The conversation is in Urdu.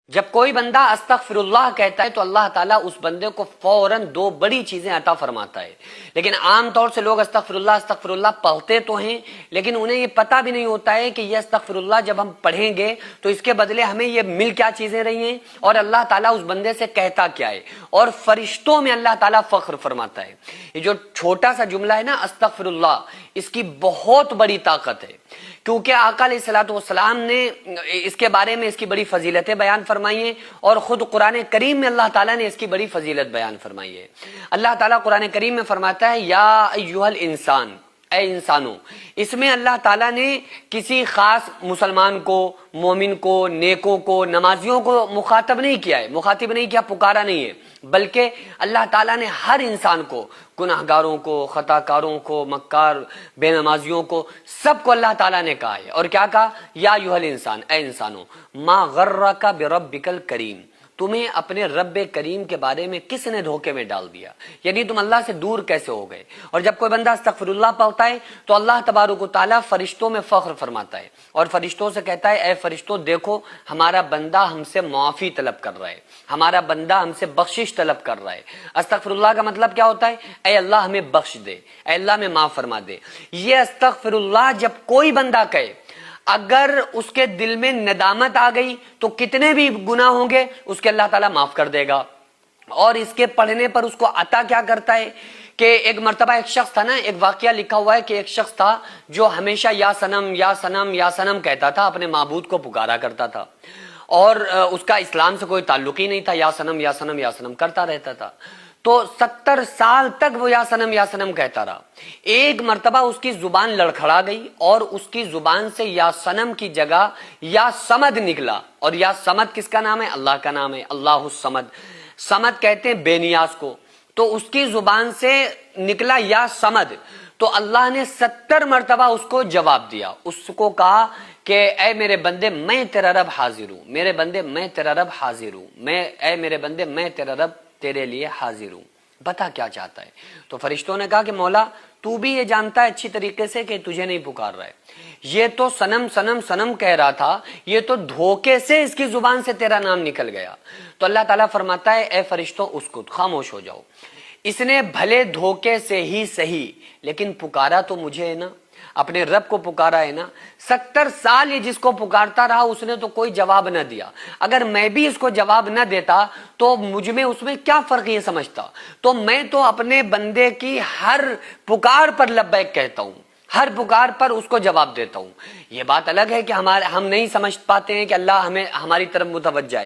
جب کوئی بندہ استغفراللہ کہتا ہے تو اللہ تعالیٰ اس بندے کو فوراً دو بڑی چیزیں عطا فرماتا ہے. لیکن عام طور سے لوگ استغفراللہ پڑھتے تو ہیں، لیکن انہیں یہ پتہ بھی نہیں ہوتا ہے کہ یہ استغفراللہ جب ہم پڑھیں گے تو اس کے بدلے ہمیں یہ مل کیا چیزیں رہی ہیں اور اللہ تعالیٰ اس بندے سے کہتا کیا ہے. اور فرشتوں میں اللہ تعالیٰ فخر فرماتا ہے. یہ جو چھوٹا سا جملہ ہے نا استغفراللہ، اس کی بہت بڑی طاقت ہے، کیونکہ آقا علیہ الصلوۃ والسلام نے اس کے بارے میں اس کی بڑی فضیلتیں بیان فرمائی ہیں، اور خود قرآن کریم میں اللہ تعالیٰ نے اس کی بڑی فضیلت بیان فرمائی ہے. اللہ تعالیٰ قرآن کریم میں فرماتا ہے یا ایھا الانسان، اے انسانوں. اس میں اللہ تعالیٰ نے کسی خاص مسلمان کو، مومن کو، نیکوں کو، نمازیوں کو مخاطب نہیں کیا ہے، مخاطب نہیں کیا، پکارا نہیں ہے، بلکہ اللہ تعالیٰ نے ہر انسان کو، گناہگاروں کو، خطا کاروں کو، مکار بے نمازیوں کو، سب کو اللہ تعالیٰ نے کہا ہے. اور کیا کہا؟ یا ایھا الانسان، اے انسانوں، ما غرک بربک الکریم، تمہیں اپنے رب کریم کے بارے میں کس نے دھوکے میں ڈال دیا، یعنی تم اللہ سے دور کیسے ہو گئے. اور جب کوئی بندہ استغفراللہ پڑھتا ہے تو اللہ تبارک و تعالیٰ فرشتوں میں فخر فرماتا ہے اور فرشتوں سے کہتا ہے اے فرشتوں دیکھو، ہمارا بندہ ہم سے معافی طلب کر رہا ہے، ہمارا بندہ ہم سے بخشش طلب کر رہا ہے. استغفراللہ کا مطلب کیا ہوتا ہے؟ اے اللہ ہمیں بخش دے، اے اللہ ہمیں معاف فرما دے. یہ استغفراللہ جب کوئی بندہ کہے، اگر اس کے دل میں ندامت آ گئی تو کتنے بھی گناہ ہوں گے اس کے اللہ تعالیٰ معاف کر دے گا. اور اس کے پڑھنے پر اس کو عطا کیا کرتا ہے کہ ایک مرتبہ ایک شخص تھا نا، ایک واقعہ لکھا ہوا ہے کہ ایک شخص تھا جو ہمیشہ یا سنم یا سنم یا سنم کہتا تھا، اپنے معبود کو پکارا کرتا تھا، اور اس کا اسلام سے کوئی تعلق ہی نہیں تھا، یا سنم یا سنم یا سنم کرتا رہتا تھا. تو 70 سال تک وہ یا سنم کہتا رہا. ایک مرتبہ اس کی زبان لڑکھڑا گئی اور اس کی زبان سے یا سنم کی جگہ یا سمد نکلا. اور یا سمد کس کا نام ہے؟ اللہ کا نام ہے، اللہ الصمد. سمد کہتے ہیں بے نیاز کو. تو اس کی زبان سے نکلا یا سمد، تو اللہ نے 70 مرتبہ اس کو جواب دیا. اس کو کہا کہ اے میرے بندے میں تیرا رب حاضر ہوں، میرے بندے میں تیرا رب حاضر ہوں، اے میرے بندے میں تیرا رب تیرے لیے حاضر ہوں، بتا کیا چاہتا ہے. تو فرشتوں نے کہا کہ مولا تو بھی یہ جانتا ہے اچھی طریقے سے کہ تجھے نہیں پکار رہا ہے، یہ تو سنم سنم سنم کہہ رہا تھا، یہ تو دھوکے سے اس کی زبان سے تیرا نام نکل گیا. تو اللہ تعالیٰ فرماتا ہے اے فرشتوں اسکت، خاموش ہو جاؤ. اس نے بھلے دھوکے سے ہی صحیح لیکن پکارا تو مجھے ہے نا، اپنے رب کو پکارا ہے نا. 70 سال یہ جس کو پکارتا رہا اس نے تو کوئی جواب نہ دیا. اگر میں بھی اس کو جواب نہ دیتا تو مجھ میں اس میں کیا فرق یہ سمجھتا. تو میں تو اپنے بندے کی ہر پکار پر لبیک کہتا ہوں، ہر پکار پر اس کو جواب دیتا ہوں. یہ بات الگ ہے کہ ہم نہیں سمجھ پاتے ہیں کہ اللہ ہماری طرف متوجہ ہے.